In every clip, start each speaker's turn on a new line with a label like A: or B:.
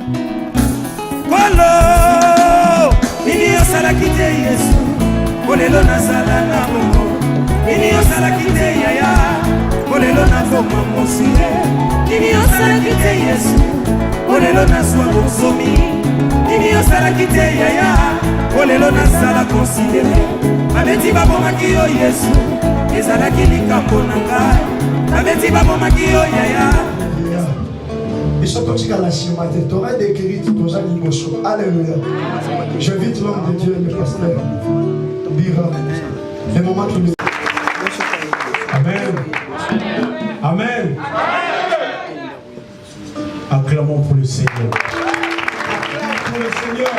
A: Kolo nini osalaki te Yesu kolelo nazala na bongo nini osalaki te yaya kolelo nakoma mosile nini osalaki te Yesu kolelo nazwa bonsomi nini osalaki te yaya kolelo nazala konsidere babeti babomaki yo Yesu ezalaki likambo na ngai babeti babomaki yo yaya.
B: Ils sont toxiques à la cimate. Tu aurais décrit ton animation. Alléluia. J'invite l'homme de Dieu, le pasteur Bira. Les moments qui nous...
C: Amen. Amen. Acclamons pour le Seigneur. Acclamons pour le Seigneur.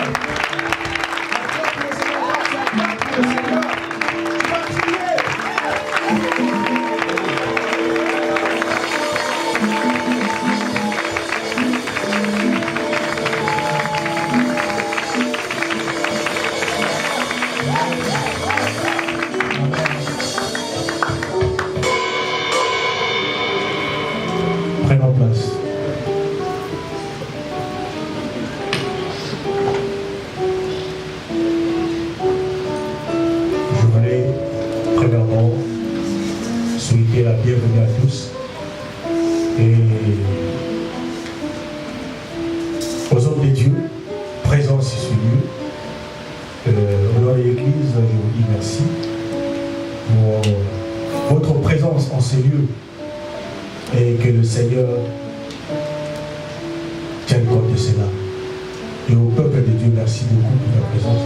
C: Prenons place. Je voulais premièrement souhaiter la bienvenue à tous et aux hommes de Dieu présents ici sur lieu. Au nom de l'Église, je vous dis merci pour votre présence en ces lieux. Et que le Seigneur tienne compte de cela. Et au peuple de Dieu, merci beaucoup pour ta présence.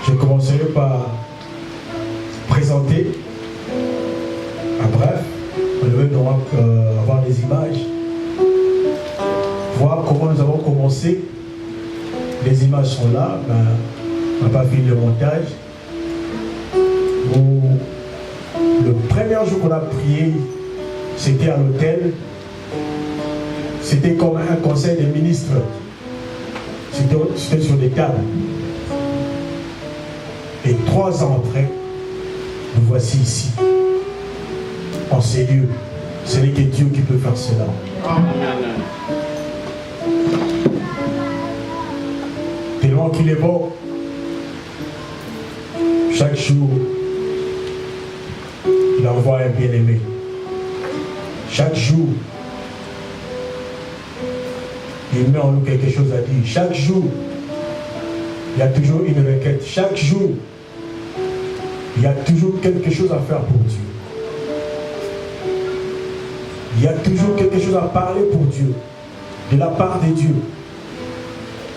C: Je commencerai par présenter un bref. On devait donc avoir des images, voir comment nous avons commencé. Les images sont là, on n'a pas fini le montage. Le premier jour qu'on a prié, c'était à l'hôtel. C'était comme un conseil des ministres. C'était sur des tables. Et 3 ans après, nous voici ici, en ces lieux. Ce n'est que Dieu qui peut faire cela. Tellement qu'il est bon. Chaque jour, il envoie un bien-aimé. Chaque jour, il met en nous quelque chose à dire. Chaque jour, il y a toujours une requête. Chaque jour, il y a toujours quelque chose à faire pour Dieu. Il y a toujours quelque chose à parler pour Dieu, de la part de Dieu.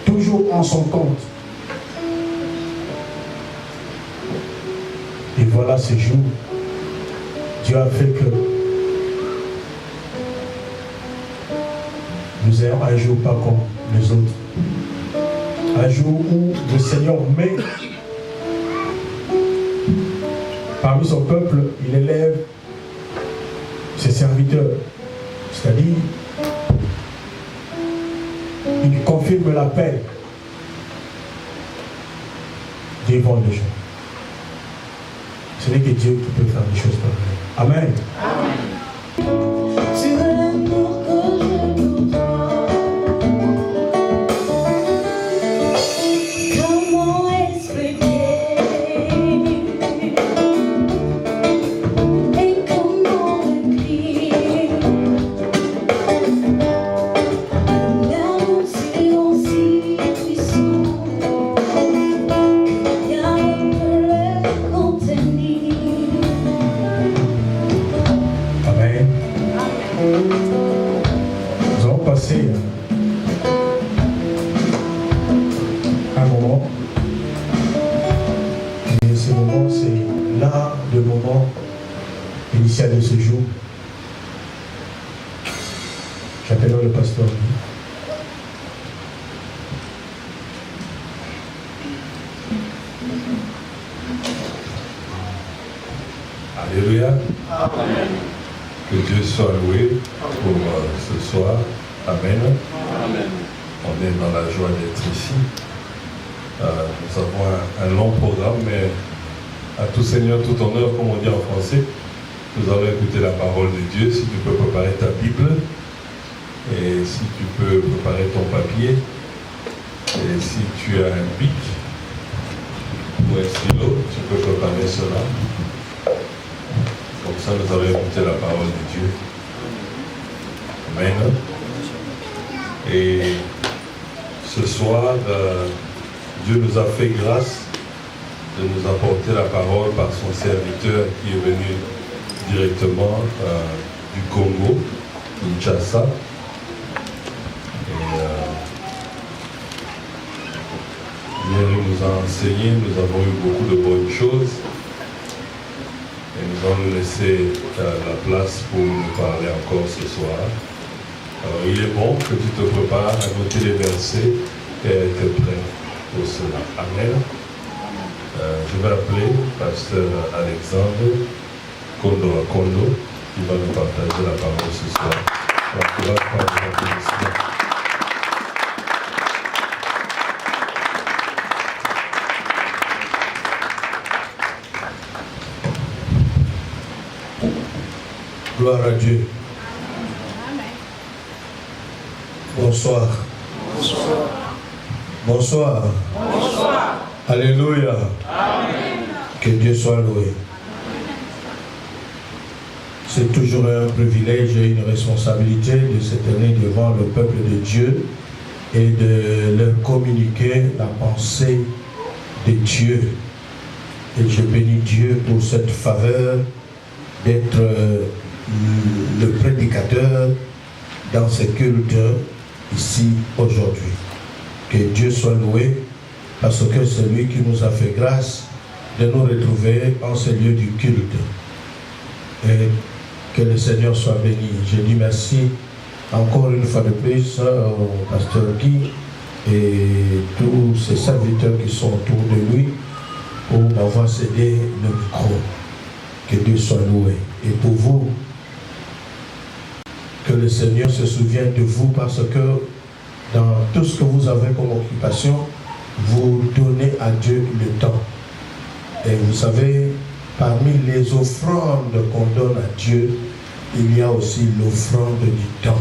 C: Toujours en son compte. Et voilà ce jour. Dieu a fait que nous ayons un jour pas comme les autres. Un jour où le Seigneur met parmi son peuple, il élève ses serviteurs. C'est-à-dire, il confirme la paix devant les gens. Ce n'est que Dieu qui peut faire des choses pareilles. Amen. Nous allons passer un moment. Et ce moment, c'est là le moment initial de ce jour. J'appellerai le pasteur.
D: Alléluia. Amen. Que Dieu soit loué pour ce soir. Amen. Amen. On est dans la joie d'être ici. Nous avons un long programme, mais à tout Seigneur, tout honneur, comme on dit en français. Nous allons écouter la parole de Dieu. Si tu peux préparer ta Bible. Et si tu peux préparer ton papier, et si tu as un bic ou un stylo, tu peux préparer cela. Comme ça, nous allons écouter la parole de Dieu. Amen. Et ce soir, Dieu nous a fait grâce de nous apporter la parole par son serviteur qui est venu directement du Congo, Kinshasa. Et il nous a enseigné, nous avons eu beaucoup de bonnes choses. Et nous allons laisser la place pour nous parler encore ce soir. Alors il est bon que tu te prépares à noter les versets et à être prêt pour cela. Amen. Je vais appeler Pasteur Alexandre Kondo qui va nous partager la parole ce soir. On va prendre l'applaudissement.
C: Gloire à Dieu. Bonsoir. Bonsoir. Bonsoir. Bonsoir. Alléluia. Amen. Que Dieu soit loué. C'est toujours un privilège et une responsabilité de se tenir devant le peuple de Dieu et de leur communiquer la pensée de Dieu. Et je bénis Dieu pour cette faveur d'être le prédicateur dans ce culte ici aujourd'hui. Que Dieu soit loué parce que c'est lui qui nous a fait grâce de nous retrouver en ce lieu du culte. Et que le Seigneur soit béni. Je dis merci encore une fois de plus au pasteur Guy et tous ses serviteurs qui sont autour de lui pour m'avoir cédé le micro. Que Dieu soit loué. Et pour vous, que le Seigneur se souvienne de vous parce que dans tout ce que vous avez comme occupation, vous donnez à Dieu le temps. Et vous savez, parmi les offrandes qu'on donne à Dieu, il y a aussi l'offrande du temps.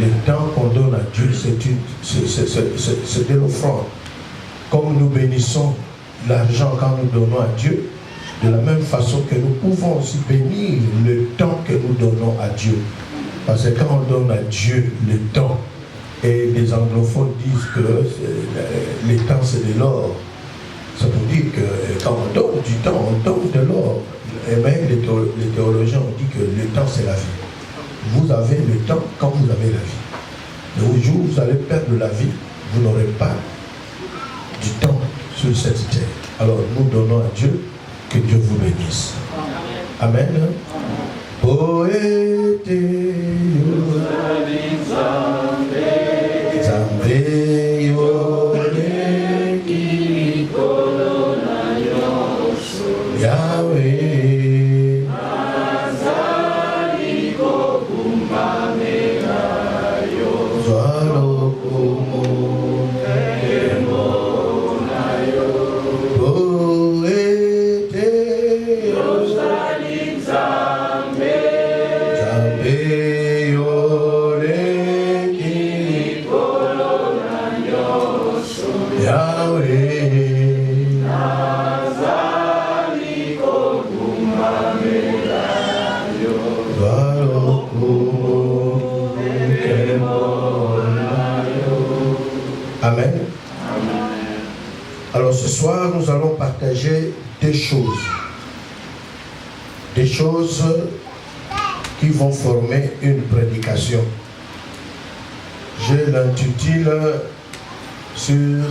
C: Le temps qu'on donne à Dieu, c'est de l'offrande. Comme nous bénissons l'argent quand nous donnons à Dieu, de la même façon que nous pouvons aussi bénir le temps que nous donnons à Dieu. Parce que quand on donne à Dieu le temps, et les anglophones disent que le temps c'est de l'or. Ça veut dire que quand on donne du temps, on donne de l'or. Et même les théologiens ont dit que le temps c'est la vie. Vous avez le temps quand vous avez la vie. Le jour où vous allez perdre la vie, vous n'aurez pas du temps sur cette terre. Alors nous donnons à Dieu, que Dieu vous bénisse. Amen. Amen. Alors ce soir, nous allons partager des choses. Des choses qui vont former une prédication. Je l'intitule sur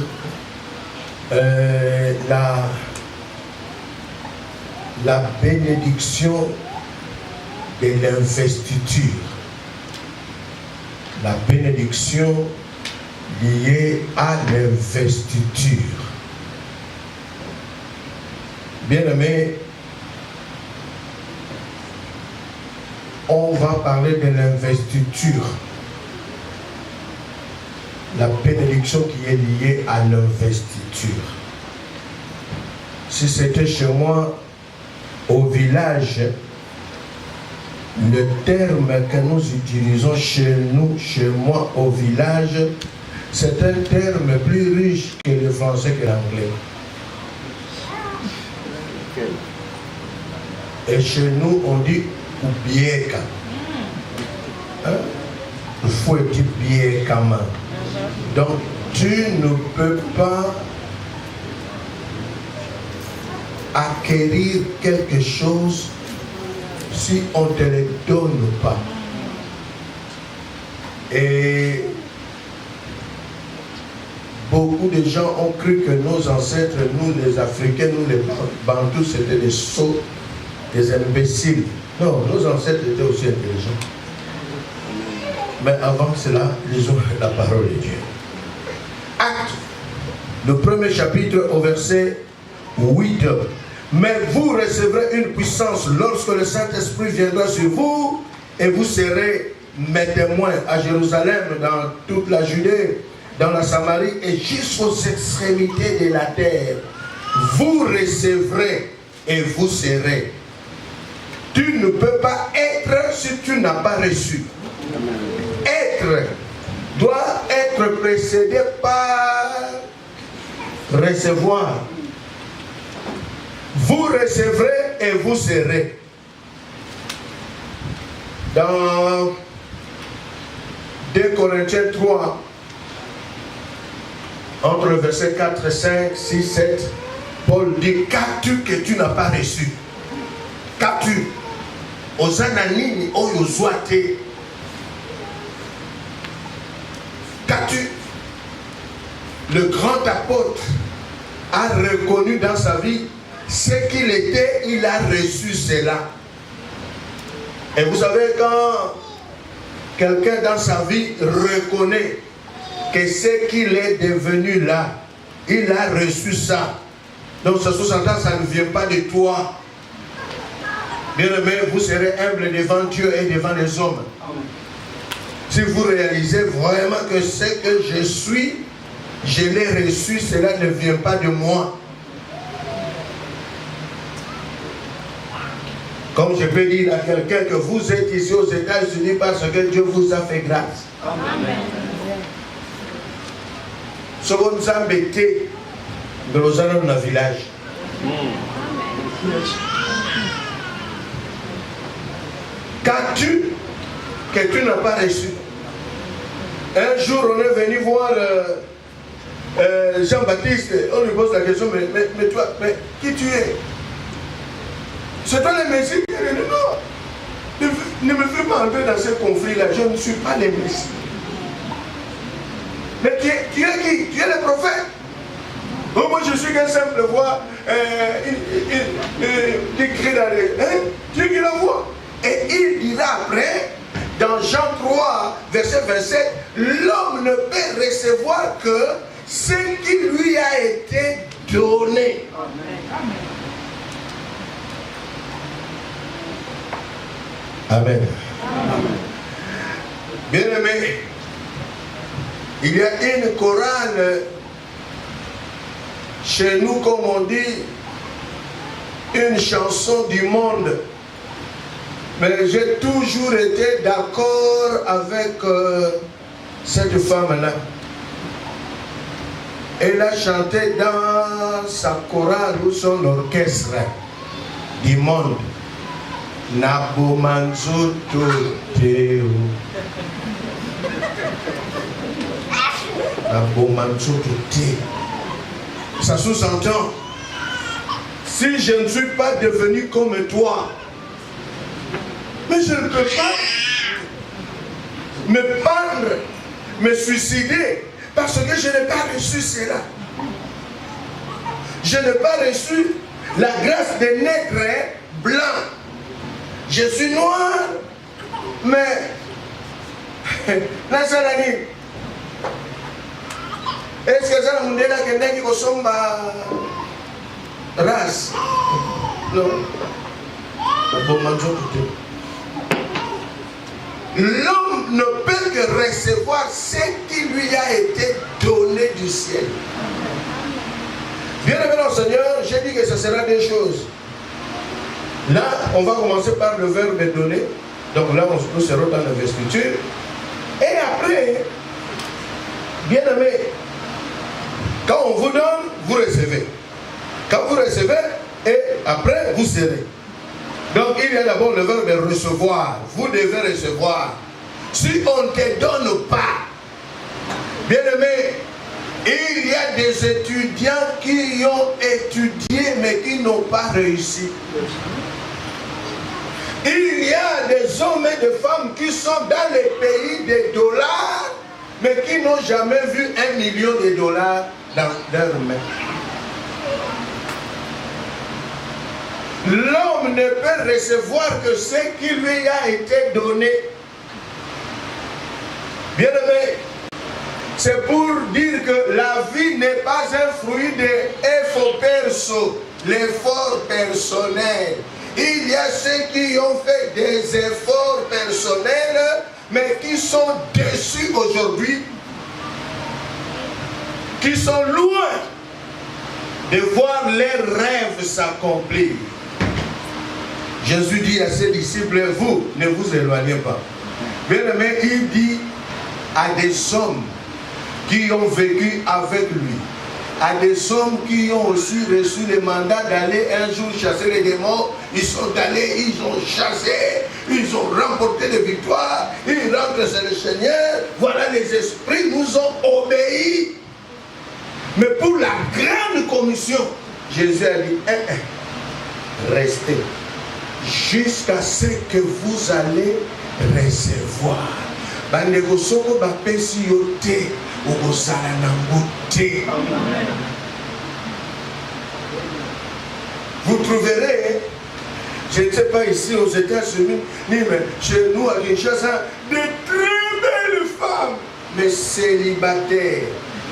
C: la bénédiction de l'investiture. La bénédiction liée à l'investiture. Bien-aimés, on va parler de l'investiture. La bénédiction qui est liée à l'investiture. Si c'était chez moi, au village, le terme que nous utilisons chez nous, chez moi, au village, c'est un terme plus riche que le français que l'anglais. Et chez nous, on dit oubieka. Il faut être bieka. Donc, tu ne peux pas acquérir quelque chose si on ne te le donne pas. Et beaucoup de gens ont cru que nos ancêtres, nous les Africains, nous les Bantous, c'était des sots, des imbéciles. Non, nos ancêtres étaient aussi intelligents. Mais avant cela, lisons la parole de Dieu. Acte, le premier chapitre au verset 8. Mais vous recevrez une puissance lorsque le Saint-Esprit viendra sur vous et vous serez mes témoins à Jérusalem, dans toute la Judée, dans la Samarie et jusqu'aux extrémités de la terre. Vous recevrez et vous serez. Tu ne peux pas être si tu n'as pas reçu. Être doit être précédé par recevoir. Vous recevrez et vous serez. Dans 2 Corinthiens 3, entre le verset 4, 5, 6, 7, Paul dit, qu'as-tu que tu n'as pas reçu? Qu'as-tu? Osananini oyozwate. Qu'as-tu? Le grand apôtre a reconnu dans sa vie ce qu'il était, il a reçu cela. Et vous savez, quand quelqu'un dans sa vie reconnaît que ce qu'il est devenu là, il a reçu ça. Donc ce sous-entend, ça ne vient pas de toi. Bien-aimé, vous serez humble devant Dieu et devant les hommes. Si vous réalisez vraiment que ce que je suis, je l'ai reçu, cela ne vient pas de moi. Comme je peux dire à quelqu'un que vous êtes ici aux États-Unis parce que Dieu vous a fait grâce. Amen. Ce que nous avons été dans le village. Qu'as-tu que tu n'as pas reçu? Un jour, on est venu voir Jean-Baptiste. On lui pose la question, mais toi, mais qui tu es? C'est toi le Messie? Il dit non. Ne me fais pas entrer dans ce conflit-là. Je ne suis pas le Messie. Mais tu es qui? Tu es le prophète. Oh, moi, je suis qu'un simple voix. Il crie dans les... Hein? Tu es qui la voix? Et il dira après, dans Jean 3, verset 27, l'homme ne peut recevoir que ce qui lui a été donné. Amen. Bien-aimé, il y a une chorale chez nous, comme on dit, une chanson du monde. Mais j'ai toujours été d'accord avec cette femme-là. Elle a chanté dans sa chorale ou son orchestre du monde. Nabomanzoto Teo. Nabomanzoto Teo. Ça sous-entend, si je ne suis pas devenu comme toi, mais je ne peux pas me pendre, me suicider, parce que je n'ai pas reçu cela. Je n'ai pas reçu la grâce de naître blanc. Je suis noir, mais est-ce que ça nous dit là que nous sommes race? Non. L'homme ne peut que recevoir ce qui lui a été donné du ciel. Bien aimé dans le Seigneur, j'ai dit que ce sera des choses. Là, on va commencer par le verbe donner. Donc là, nous serons dans l'investiture. Et après, bien aimé, quand on vous donne, vous recevez. Quand vous recevez, et après, vous serez. Donc il y a d'abord le verbe de recevoir. Vous devez recevoir. Si on ne te donne pas, bien aimé, il y a des étudiants qui ont étudié mais qui n'ont pas réussi. Il y a des hommes et des femmes qui sont dans les pays des dollars mais qui n'ont jamais vu $1 million dans leurs mains. L'homme ne peut recevoir que ce qui lui a été donné. Bien aimé, c'est pour dire que la vie n'est pas un fruit d'effort perso, l'effort personnel. Il y a ceux qui ont fait des efforts personnels, mais qui sont déçus aujourd'hui, qui sont loin de voir leurs rêves s'accomplir. Jésus dit à ses disciples, vous, ne vous éloignez pas. Bien aimé, il dit à des hommes qui ont vécu avec lui, à des hommes qui ont aussi reçu le mandat d'aller un jour chasser les démons, ils sont allés, ils ont chassé, ils ont remporté des victoires, ils rentrent chez le Seigneur, voilà les esprits nous ont obéi. Mais pour la grande commission, Jésus a dit, restez jusqu'à ce que vous allez recevoir. Bandegosoko bapesi yote ogosala nambote. Vous trouverez, je ne sais pas ici aux États-Unis, ni même chez nous à Kinshasa, de très belles femmes, mais célibataires,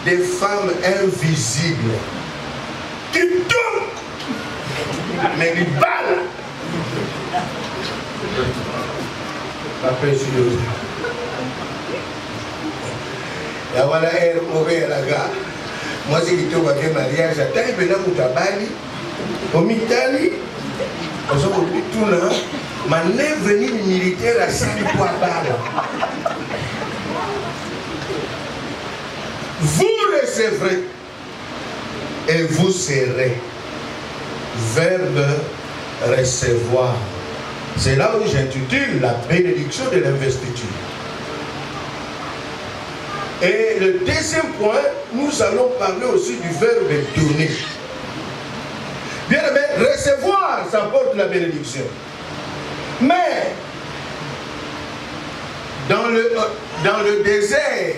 C: des femmes invisibles, qui tombent, mais qui balent. Bapesi yote. Ya wala mauvaise la gare. Moi c'est qui tombent avec mariage, j'attends et maintenant Moutabali, au Mitali, on s'en va tout là, manœuvre militaire à 5 points balles. Vous recevrez et vous serez. Verbe recevoir. C'est là où j'intitule la bénédiction de l'investiture. Et le deuxième point, nous allons parler aussi du verbe donner. Bien aimé, recevoir, ça porte la bénédiction. Mais, dans le désert,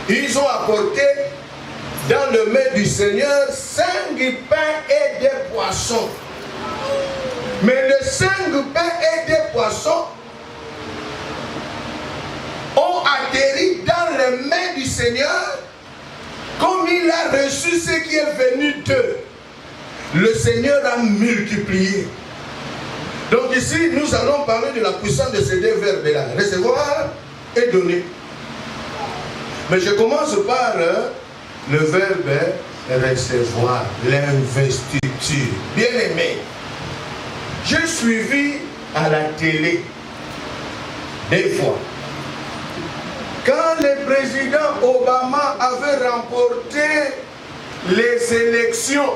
C: ils ont apporté dans le mets du Seigneur 5 pains et des poissons. Mais les 5 pains et des poissons ont atterri dans les mains du Seigneur comme il a reçu ce qui est venu d'eux. Le Seigneur a multiplié. Donc ici, nous allons parler de la puissance de ces deux verbes-là. Recevoir et donner. Mais je commence par le verbe recevoir, l'investiture. Bien aimé, j'ai suivi à la télé des fois. Quand le président Obama avait remporté les élections,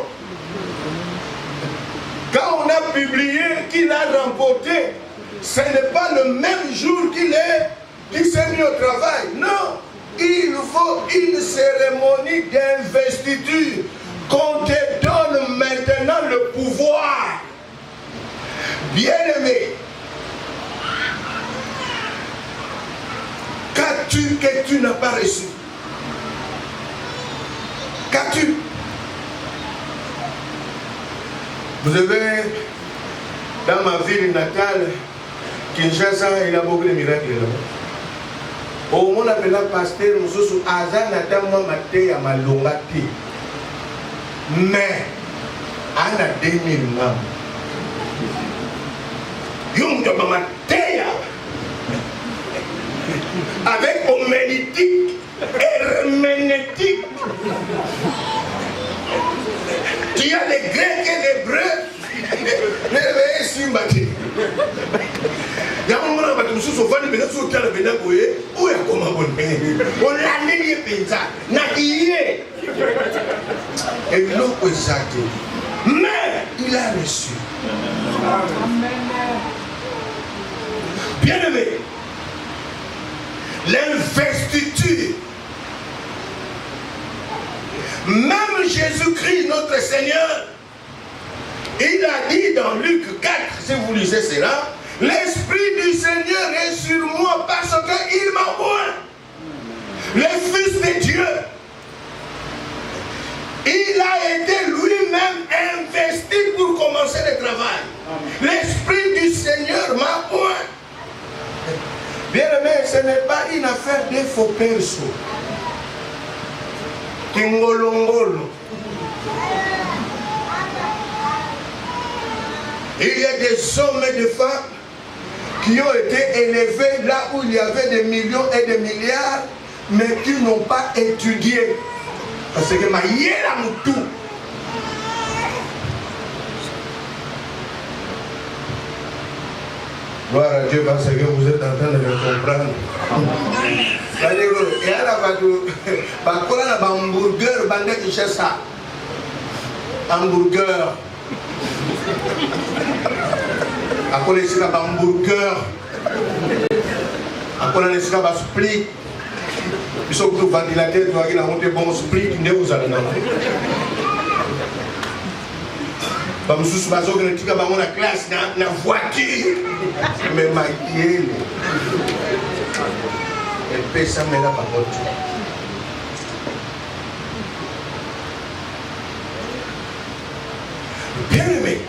C: quand on a publié qu'il a remporté, ce n'est pas le même jour qu'il s'est mis au travail. Non, il faut une cérémonie d'investiture qu'on te donne maintenant le pouvoir. Bien-aimé, qu'as-tu que tu n'as pas reçu? Qu'as-tu? Vous avez, dans ma ville natale, Kinshasa, il y a beaucoup de miracles là-bas. Au moins, on appelle le pasteur, nous sommes à Zanatama Maté à Malongati. Mais, on a 2000 membres. Avec homélétique, herméneutique. Tu as les Grecs et les Hébreux. Mais si, Maté. Il y a me suis souvent dit, mais sur quel bénin où est comment on l'a lié pensa, n'a lié. Et l'autre exact. Mais il a reçu. Bien aimé, l'investiture. Même Jésus-Christ, notre Seigneur, il a dit dans Luc 4, si vous lisez cela, l'Esprit du Seigneur est sur moi parce qu'il m'a oint. Le Fils de Dieu, il a été lui-même investi pour commencer le travail. L'Esprit du Seigneur m'a oint. Bien aimé, ce n'est pas une affaire de faux perso. Kingolongolo. Il y a des hommes et des femmes qui ont été élevés là où il y avait des millions et des milliards, mais qui n'ont pas étudié. Parce que ma yéla moutou. Gloire à Dieu parce que vous êtes en train de me comprendre. Il y a la hamburger, bandé qui cherche ça. Hamburger. Après les sika hamburger. Après les sika split. Ils sont tous ventilateurs, ils ont monté bon split, vous allez dans Bamsous bazo que tika bango na classe na voiture. Mais ma gueule. Elle paie ça mais là par contre. Bien aimé.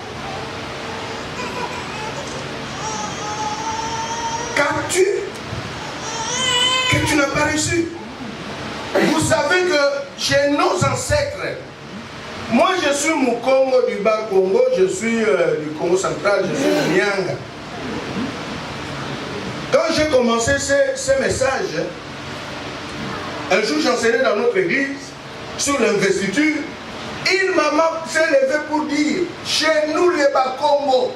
C: Qu'as-tu que tu n'as pas reçu? Vous savez que chez nos ancêtres, moi je suis Mukongo du Bas Congo, je suis du Congo central, je suis de Nyanga. Quand j'ai commencé ces messages, un jour j'enseignais dans notre église sur l'investiture, une maman s'est levée pour dire, chez nous les Bas Congo,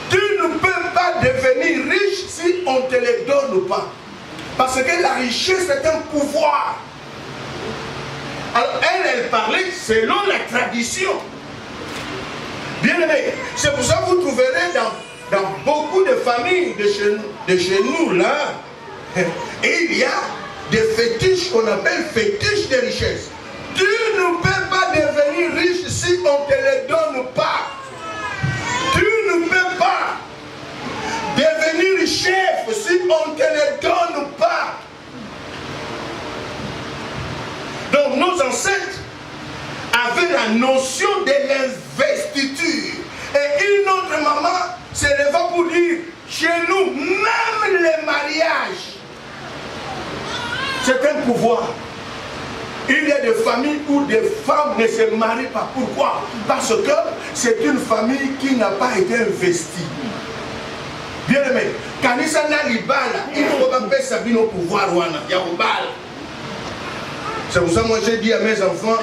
C: tu ne peux pas devenir riche si on ne te le donne pas. Parce que la richesse est un pouvoir. Alors elle parlait selon la tradition. Bien aimé, c'est pour ça que vous trouverez dans beaucoup de familles de chez nous là, il y a des fétiches qu'on appelle fétiches de richesse. Tu ne peux pas devenir riche si on ne te le donne pas. Tu ne peux pas devenir chef si on ne te le donne pas. Donc nos ancêtres avaient la notion de l'investiture. Et une autre maman se leva pour dire, chez nous, même les mariages, c'est un pouvoir. Il y a des familles où des femmes ne se marient pas. Pourquoi? Parce que c'est une famille qui n'a pas été investie. Bien aimé, Kanisa Nalibala, il faut pas faire Sabine au pouvoir. C'est pour ça que moi j'ai dit à mes enfants,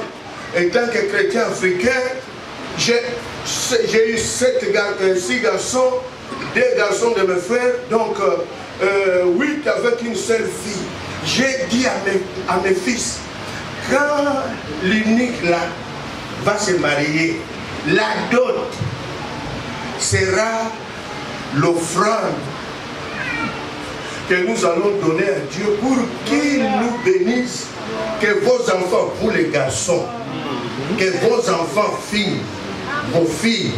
C: étant que chrétien africain, j'ai eu 6 garçons, 2 garçons de mes frères, donc 8 avec une seule fille. J'ai dit à mes fils, quand l'unique là va se marier, la dot sera l'offrande que nous allons donner à Dieu pour qu'il nous bénisse, que vos enfants, vous les garçons, que vos enfants filles, vos filles,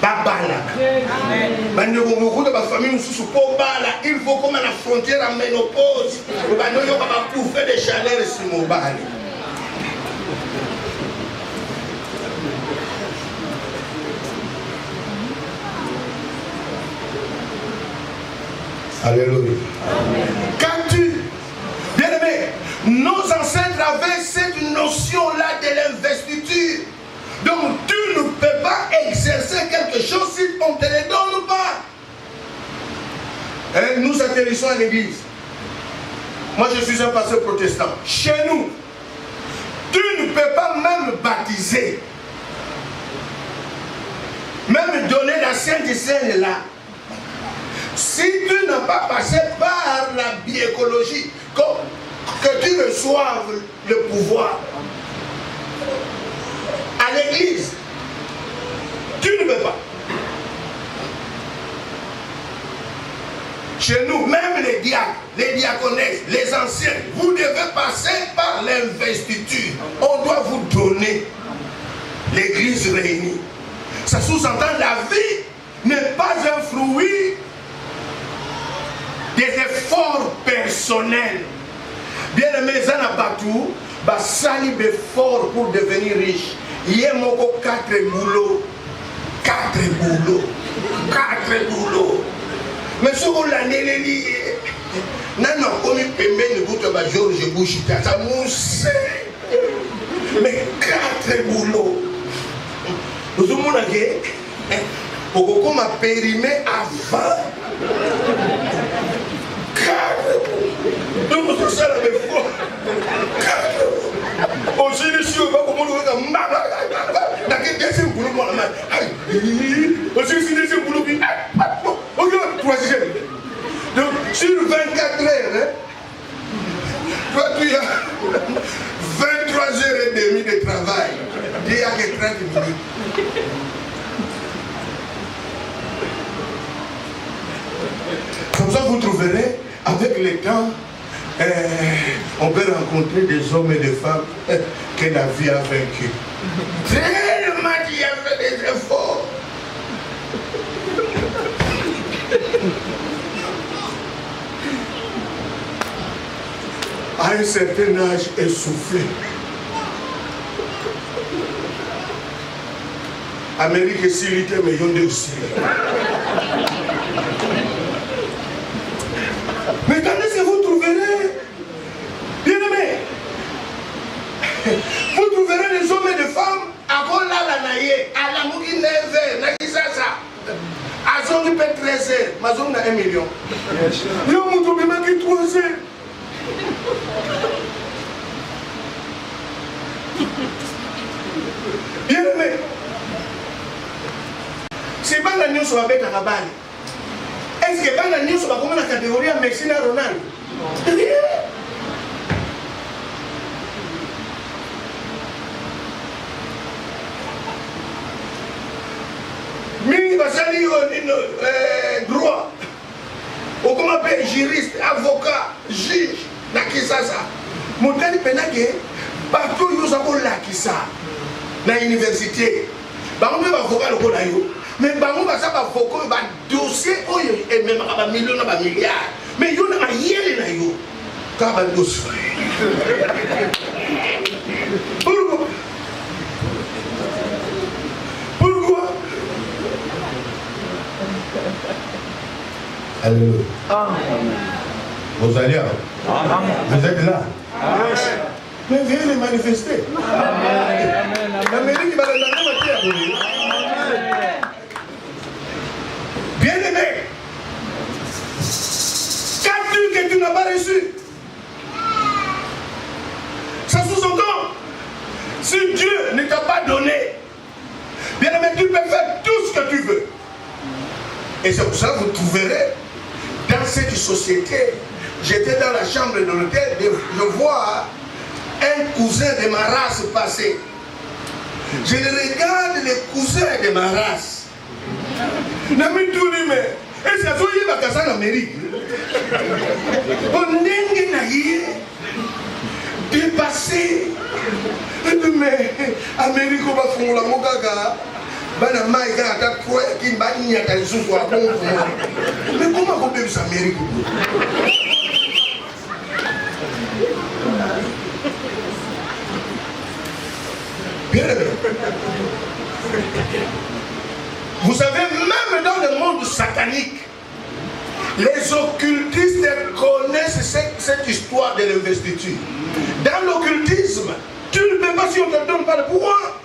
C: babala. Il faut comme à la frontière à ménopause, pour faire des chaleurs sur mon bal. Alléluia. Qu'as-tu, bien aimé, nos ancêtres avaient cette notion-là de l'investiture. Donc tu ne peux pas exercer quelque chose si on ne te le donne pas. Et nous atterrissons à l'église. Moi je suis un pasteur protestant. Chez nous, tu ne peux pas même baptiser, même donner la Sainte Seine là. Si tu n'as pas passé par la biécologie, que tu reçoives le pouvoir à l'église, tu ne peux pas. Chez nous, même les diacres, les diaconesses, les anciens, vous devez passer par l'investiture. On doit vous donner l'église réunie. Ça sous-entend la vie n'est pas un fruit des efforts personnels. Bien aimé, Zana Batou, Basali Befort pour devenir riche. Il y a 4 boulots. 4 boulots. 4 boulots. Mais ce qu'on l'a nélé, non, comme il peut mettre le bout de Georges Bush, ça mousse. Mais 4 boulots. Nous sommes là, pour qu'on m'a périmé avant. 4 boulots. Donc, nous sommes là, mais fort. 4 boulots. Aussi, les chiens, pas comme on le dit, dans quel deuxième boulot, moi, la main. Aussi, c'est le deuxième boulot. Ok, troisième. Donc, sur 24 heures, hein, toi, tu as 23h30 de travail. Il n'y a que 30 minutes. Comme ça, vous trouverez, avec le temps, on peut rencontrer des hommes et des femmes que la vie a vaincu. Tellement qu'il y a fait des efforts. À un certain âge essoufflé. Amérique est silité, mais il y a aussi. Mais quand est-ce que vous trouverez, bien aimé, vous trouverez des hommes et des femmes à Gola la naïe, à la Mouki 9h, Nakisasa, à Zongi P 13h, ma zone a 1 million. Il y a un mouton qui 3h. Bien aimé, c'est pas la news sur la bête à Rabal. Est-ce que dans la news sur la catégorie à Messina Ronald? Mini Basali droit. Ou comment appelle juriste, avocat, juge, Nakisasa. Montani Penake, partout nous avons l'Akisa. Dans l'université. Bah, on peut avocat le Konayo. Mais bah, on va savoir avocat, bah, dossier, et même à millions, à milliards. Mais il y a un yéli na yo. Kaba dossier. Pourquoi? Pourquoi?
E: Alléluia. Vous allez là. Vous êtes là.
C: Mais viens les manifester. L'Amérique va les demander. Bien aimé, qu'as-tu que tu n'as pas reçu? Ça sous-entend, si Dieu ne t'a pas donné, bien aimé, tu peux faire tout ce que tu veux. Et c'est pour ça que vous trouverez dans cette société. J'étais dans la chambre de l'hôtel, je vois un cousin de ma race passer. Je regarde les cousins de ma race. Nami tout lui mais et ça soit il va casser en Amérique. On n'est n'a dépassé. Mais Amérique va faire la mogaga. Bana maïga à ta croix qui m'a mis à ta sous soit bon. Mais comment vous pouvez ça Amérique? Bien aimé. Vous savez, même dans le monde satanique, les occultistes connaissent cette histoire de l'investiture. Dans l'occultisme, tu ne peux pas si on ne te donne pas le pouvoir.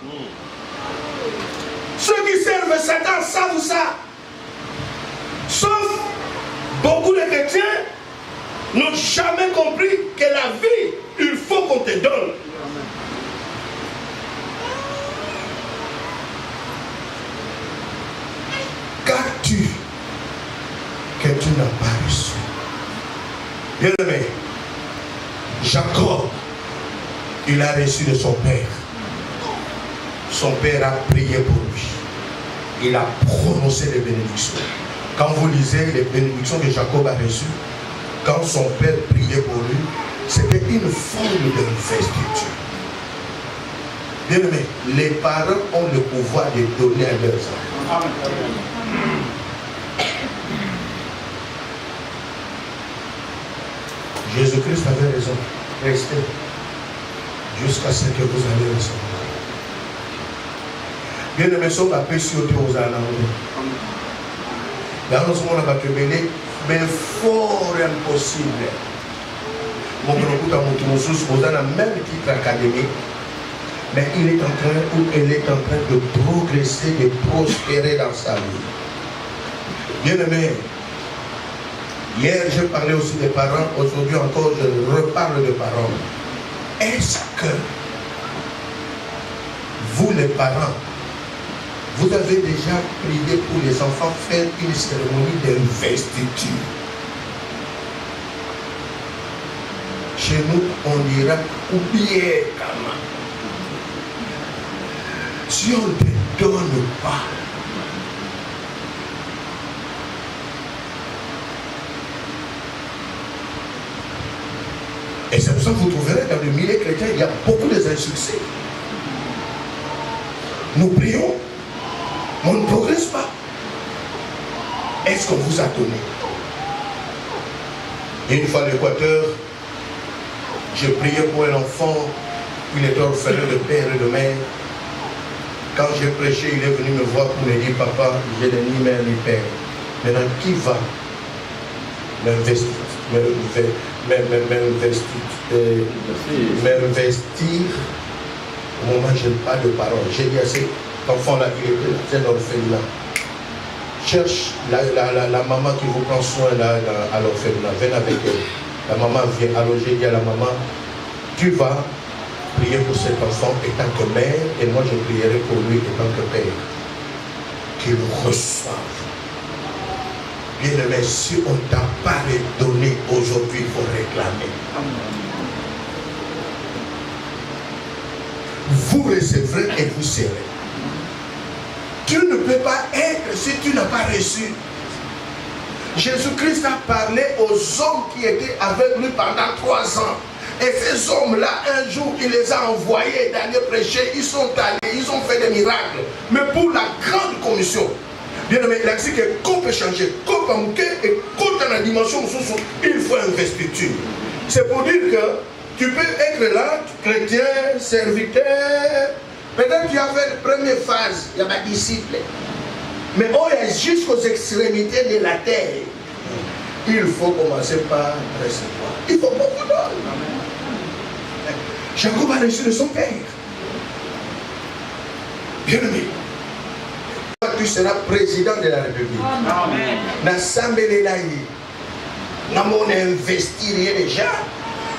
C: Ceux qui servent Satan savent ça. Sauf beaucoup de chrétiens n'ont jamais compris que la vie, il faut qu'on te donne. Qu'as-tu que tu Bien-aimé, Jacob, il a reçu de son père. Son père a prié pour lui. Il a prononcé les bénédictions. Quand vous lisez les bénédictions que Jacob a reçues, quand son père priait pour lui, c'était une forme d'investiture. Bien-aimé, les parents ont le pouvoir de donner à leurs enfants. Jésus-Christ avait raison. Restez jusqu'à ce que vous allez recevoir. Bien-aimé, son appel sur eux aux alentours. Dans ce monde, on va te mêler, mais fort impossible. Mon groupe a le même titre académique, mais il est en train ou elle est en train de progresser, de prospérer dans sa vie. Bien-aimé, hier j'ai parlé aussi des parents, aujourd'hui encore je reparle des parents. Est-ce que vous les parents, vous avez déjà prié pour les enfants faire une cérémonie d'investiture? Chez nous, on dira oubliez comment. Si on ne te donne pas, et c'est pour ça que vous trouverez dans le milieu chrétien, il y a beaucoup d'insuccès. Nous prions, mais on ne progresse pas. Est-ce qu'on vous a donné? Et une fois à l'Équateur, j'ai prié pour un enfant, il était orphelin de père et de mère. Quand j'ai prêché, il est venu me voir pour me dire, papa, je n'ai ni mère ni père. Maintenant, qui va m'investir au moment où je n'ai pas de parole? J'ai dit à cet enfant-là, il était un orphelinat. Cherche la maman qui vous prend soin là, à l'orphelinat. Venez avec elle. La maman vient. Alors j'ai dit à la maman, tu vas prier pour cet enfant étant que mère, et moi je prierai pour lui étant que père. Qu'il reçoive. Bien-aimé, si on ne t'a pas redonné aujourd'hui, il faut réclamer. Vous recevrez et vous serez. Tu ne peux pas être si tu n'as pas reçu. Jésus-Christ a parlé aux hommes qui étaient avec lui pendant 3 ans. Et ces hommes-là, un jour, il les a envoyés d'aller prêcher. Ils sont allés, ils ont fait des miracles. Mais pour la grande commission, bien aimé, il a dit que qu'on peut changer, qu'on peut manquer et qu'on dans la dimension où il faut investiture. C'est pour dire que tu peux être là, chrétien, serviteur. Peut-être tu as fait la première phase, il y a ma disciple. Mais on est jusqu'aux extrémités de la terre. Il faut commencer par recevoir. Il faut beaucoup d'hommes. Jacob a reçu de son père. Bien-aimé, tu seras président de la République. Amen. L'Assemblée là, on a investi déjà.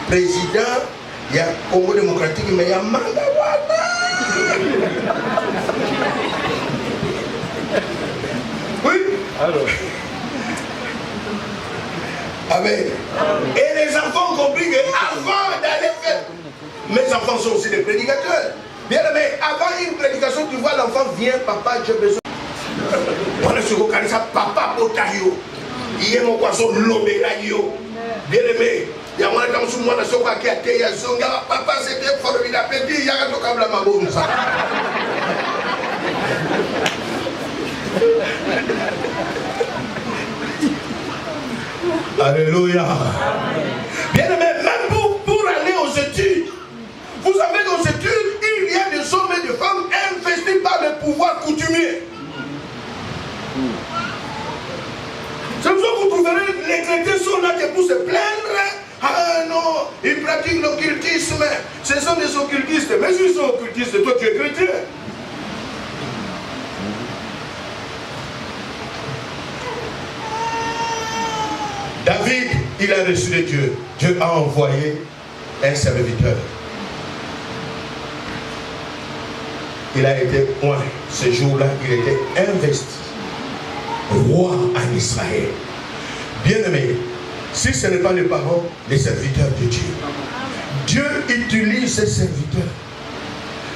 C: Président, il y a Congo démocratique, mais il y a Mangawana. Oui. Alors. Amen. Et les enfants ont compris qu'avant d'aller faire, mes enfants sont aussi des prédicateurs. Bien aimé, avant une prédication, tu vois l'enfant vient, papa, j'ai besoin. On est sur le canisa, papa, botayo. Il est mon poisson, l'obérayo. Bien aimé, il y a un temps où moi, je suis qui a été, papa, c'était formidable. Il y a un peu comme la maboum, ça. Alléluia. Bien aimé, même pour aller aux études, vous savez qu'aux études, il y a des hommes et des femmes investis par le pouvoir coutumier. C'est pour ça que vous trouverez les chrétiens sont là que pour se plaindre. Ah non, ils pratiquent l'occultisme. Ce sont des occultistes. Mais s'ils sont occultistes, toi tu es chrétien. David, il a reçu de Dieu. Dieu a envoyé un serviteur. Il a été point. Ce jour-là, il était investi roi en Israël. Bien-aimé,
E: Si ce n'est pas les parents, les serviteurs de Dieu. Dieu utilise ses serviteurs.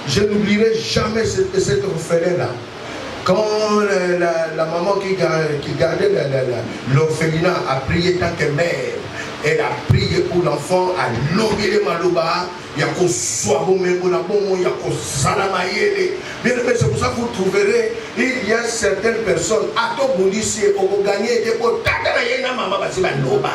E: Je n'oublierai jamais cet orphelin-là. Quand la maman qui gardait l'orphelinat a prié tant que mère, elle a prié pour l'enfant, a lobé les maloba, il y a qu'au soir, il y a qu'au salamaïe. Bien, c'est pour ça que vous trouverez, il y a certaines personnes, à tout le monde ici, on va gagner des potes, maman, parce que c'est loba.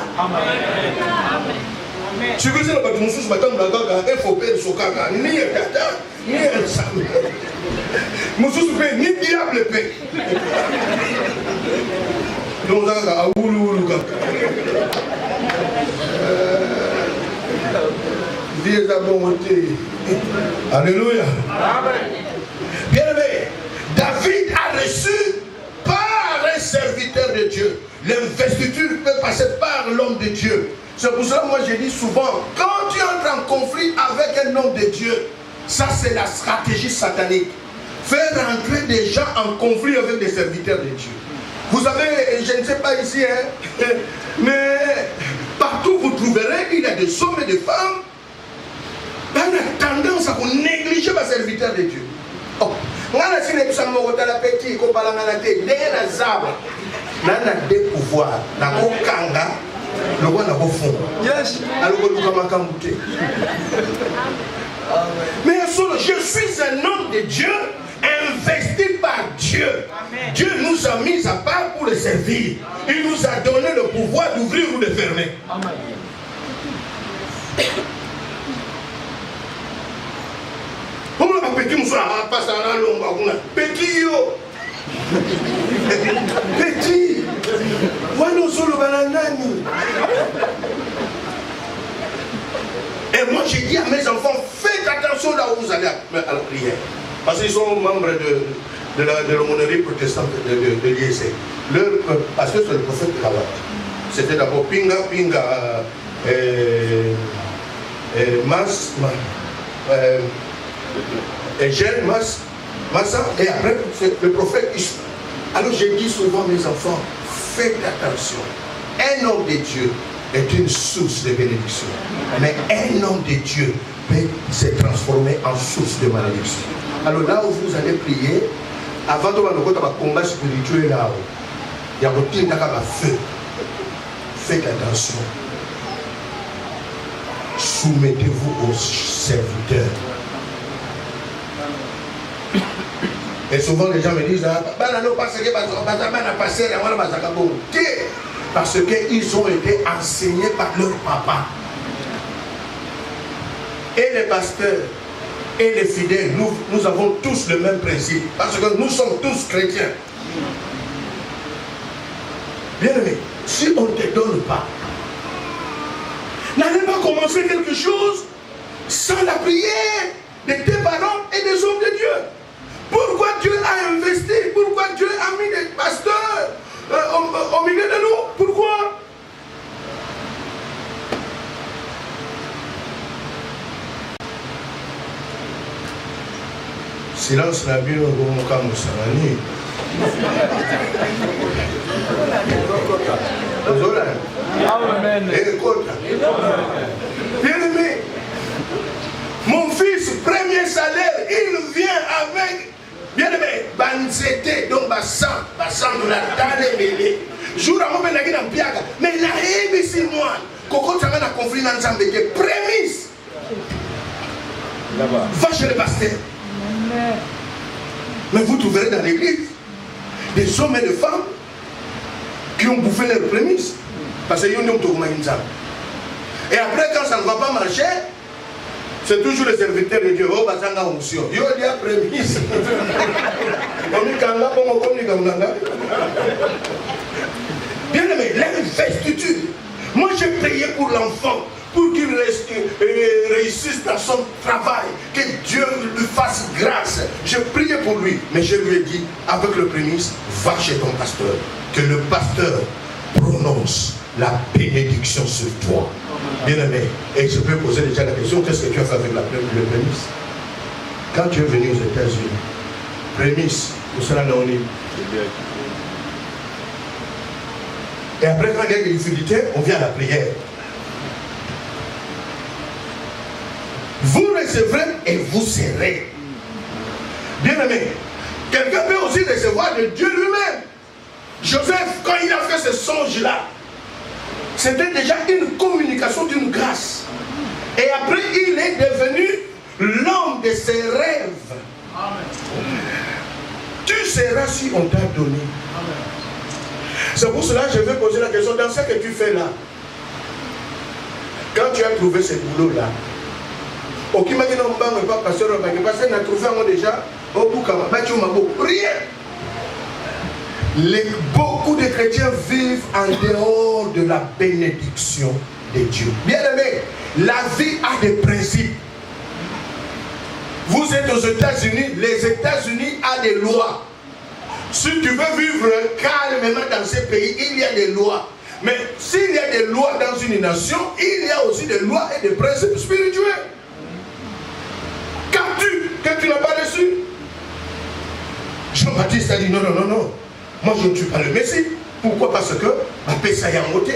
E: Si vous êtes dans le matin, il faut payer son caca, ni un tata, ni un sam. Moussous paye, ni diable paye. Donc, à Oulou, Dieu a bonté. Alléluia. Bien aimé, David a reçu par un serviteur de Dieu. L'investiture peut passer par l'homme de Dieu. C'est pour cela que moi je dis souvent, quand tu entres en conflit avec un homme de Dieu, ça c'est la stratégie satanique. Faire entrer des gens en conflit avec des serviteurs de Dieu. Vous avez, je ne sais pas ici, hein, mais partout vous trouverez, il y a des hommes et des femmes qui ont tendance à négliger les serviteurs de Dieu. Oh, on a petit, des pouvoirs, le roi n'a pas fond. Yes. Mais je suis un homme de Dieu, investi par Dieu. Amen. Dieu nous a mis à part pour le servir. Il nous a donné le pouvoir d'ouvrir ou de fermer. Amen. Petit yo. Petit. Et moi j'ai dit à mes enfants, faites attention là où vous allez à la prière. Parce qu'ils sont membres de l'aumônerie protestante de l'IEC. Parce que c'est le prophète Kawat. C'était d'abord Pinga, Mas, Gel, Massa, et après c'est le prophète Ishmael. Alors j'ai dit souvent à mes enfants, faites attention. Un homme de Dieu est une source de bénédiction. Mais un homme de Dieu peut se transformer en source de malédiction. Alors là où vous allez prier, avant de voir le combat spirituel là-haut, il y a un feu. Faites attention. Soumettez-vous aux serviteurs. Et souvent les gens me disent, parce qu'ils ont été enseignés par leur papa. Et les pasteurs et les fidèles, nous avons tous le même principe. Parce que nous sommes tous chrétiens. Bien aimé, si on ne te donne pas, n'allez pas commencer quelque chose sans la prière de tes parents et des hommes de Dieu. Pourquoi Dieu a investi? Pourquoi Dieu a mis des pasteurs au milieu de nous? Pourquoi? Silence la Bible au Mokamu Samani. Bien aimé, mon fils, premier salaire, il vient avec. Bien aimé, banzete, donc bassan de la table mêlée. Jour à mon pénagui dans Piaga, mais la ABC moi, Coco Tanga n'a conflit dans Zambé, prémisse. Va chez le pasteur. Mais vous trouverez dans l'église des hommes et des femmes qui ont bouffé leurs prémices. Parce qu'ils ont dit et après, quand ça ne va pas marcher, c'est toujours le serviteur de Dieu. Oh, basanga onction. Yo dit a prémisse. Bien aimé, l'investiture. Moi, j'ai prié pour l'enfant, pour qu'il réussisse dans son travail, que Dieu lui fasse grâce. J'ai prié pour lui, mais je lui ai dit, avec le prémisse, va chez ton pasteur, que le pasteur prononce la bénédiction sur toi. Bien aimé, et je peux poser déjà la question, qu'est-ce que tu as fait avec le prémisse? Quand tu es venu aux États-Unis, prémisse, où cela n'a pas. Et après, quand il y a des difficultés, on vient à la prière. Vous recevrez et vous serez. Bien aimé, quelqu'un peut aussi recevoir de Dieu lui-même. Joseph, quand il a fait ce songe-là, c'était déjà une communication d'une grâce. Et après, il est devenu l'homme de ses rêves. Amen. Tu seras si on t'a donné. C'est pour cela que je vais poser la question, dans ce que tu fais là, quand tu as trouvé ce boulot-là, n'a trouvé déjà rien. Beaucoup de chrétiens vivent en dehors de la bénédiction de Dieu. Bien aimé, la vie a des principes. Vous êtes aux États-Unis, les États-Unis ont des lois. Si tu veux vivre calmement dans ces pays, il y a des lois. Mais s'il y a des lois dans une nation, il y a aussi des lois et des principes spirituels. Qu'as-tu que tu n'as pas reçu? Jean-Baptiste a dit non, non, non, non. Moi je ne suis pas le Messie. Pourquoi? Parce que ma paix ça y a monté.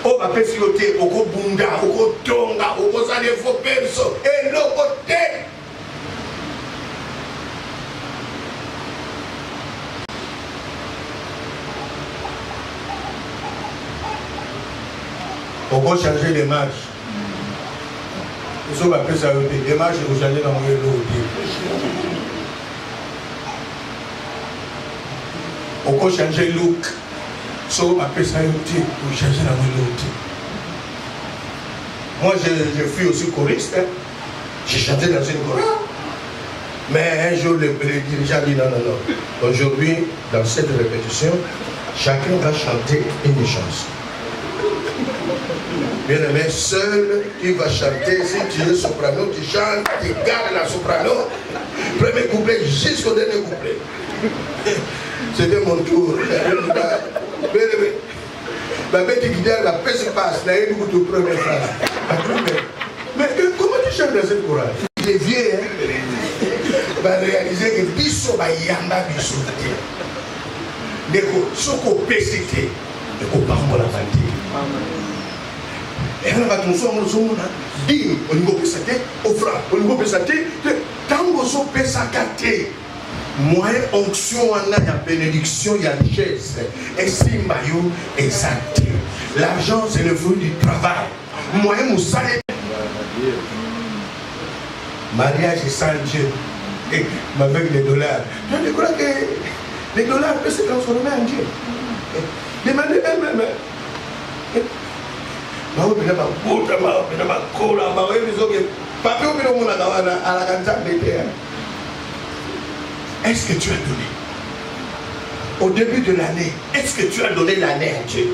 E: Oh, ma paix c'est monté. Oko bunda, oko tonga, oko zane fo perso. Et le côté. Oko changer les marches. Ils ont appelé ça des marches et vous changez dans mon vélo. On peut changer le look. So, on appelle ça pour changer dans mon vélo. Moi, je fus aussi choriste. Hein. J'ai chanté dans une chorale. Mais un jour, le dirigeant dit non, non, non. Aujourd'hui, dans cette répétition, chacun va chanter une chanson. Bien aimé, seul qui va chanter, si tu es soprano, tu chantes, tu gardes la soprano, premier couplet jusqu'au dernier couplet. C'était mon tour. Bien aimé, ma bête qui dit la paix se passe, là il y a beaucoup de premières phrases. Mais comment tu chantes dans cette chorale? Il est vieux, hein? Va réaliser que biso va yamba biso. Deko, soko pesite, deko bambola bandi. Et on va tout ça, dit au niveau pesate, au franc, au niveau pesate, tango so pesakate, moyen onction en a bénédiction, il y a richesse, et si maillot exact. L'argent c'est le fruit du travail. Moyen moussale. Mariage sans Dieu, et avec les dollars. Tu crois que les dollars peuvent se transformer en Dieu? Demandez elle-même. Est-ce que tu as donné? Au début de l'année, est-ce que tu as donné l'année à Dieu?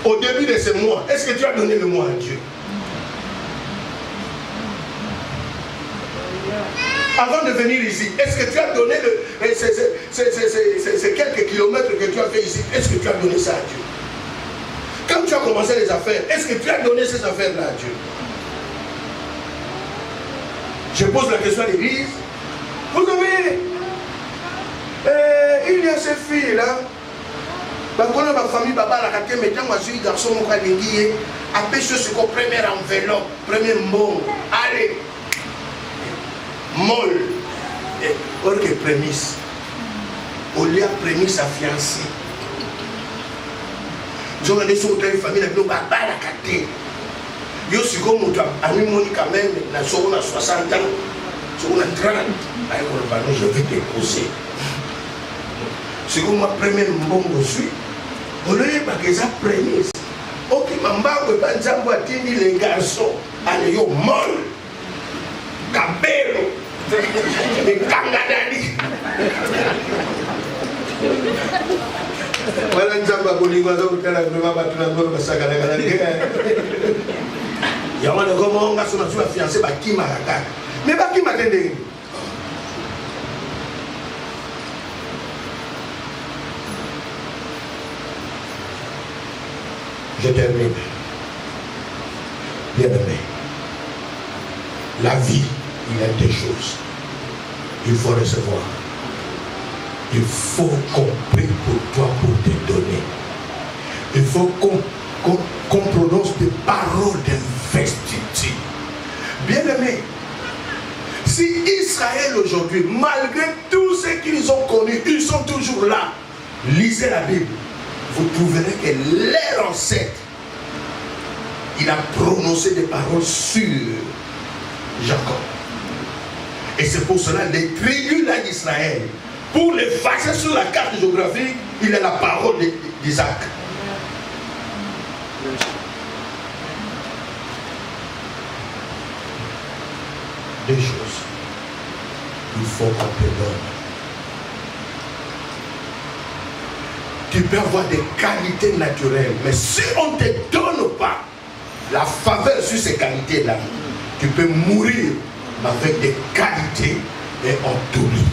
E: Au début de ce mois, est-ce que tu as donné le mois à Dieu? Avant de venir ici, est-ce que tu as donné ces quelques kilomètres que tu as fait ici, est-ce que tu as donné ça à Dieu? Quand tu as commencé les affaires, est-ce que tu as donné ces affaires-là à Dieu? Je pose la question à l'église. Vous savez, il y a ces filles-là. Quand ma famille, papa, la raté, mais quand moi je suis garçon, mon frère, il a pêché ce qu'on première enveloppe, premier mot. Allez, molle. Or que prémisse. Au lieu de prémisse à fiancé. Ils ont regardé sur une famille, ils ont dit, la caté. Yo si comme tu as mis mon quand même, la seconde à 60 ans, seconde à 30, je vais te poser. C'est comme ma première bonne reçue. On ne dit pas que ça prémisse. Ok, mamba ne peut pas dire les garçons, allez yo molle, cabello, les kangadani. Voilà une zamba bolingo zo kala vraiment ba tuna ngolo basaka na kala ngeka. Ya wana comment on a son fiancé ba kima kaka. Mais ba kima tende. Je termine. Bien aimé. La vie, il y a deux choses. Il faut recevoir. Il faut qu'on prie pour toi pour te donner. Il faut qu'on prononce des paroles d'investiture. Bien-aimés, si Israël aujourd'hui, malgré tout ce qu'ils ont connu, ils sont toujours là. Lisez la Bible. Vous trouverez que leur ancêtre, il a prononcé des paroles sur Jacob. Et c'est pour cela les tribus d'Israël, pour les effacer sur la carte géographique, il a la parole d'Isaac. Deux choses. Il faut qu'on te donne. Tu peux avoir des qualités naturelles, mais si on ne te donne pas la faveur sur ces qualités-là, tu peux mourir avec des qualités et on t'oublie.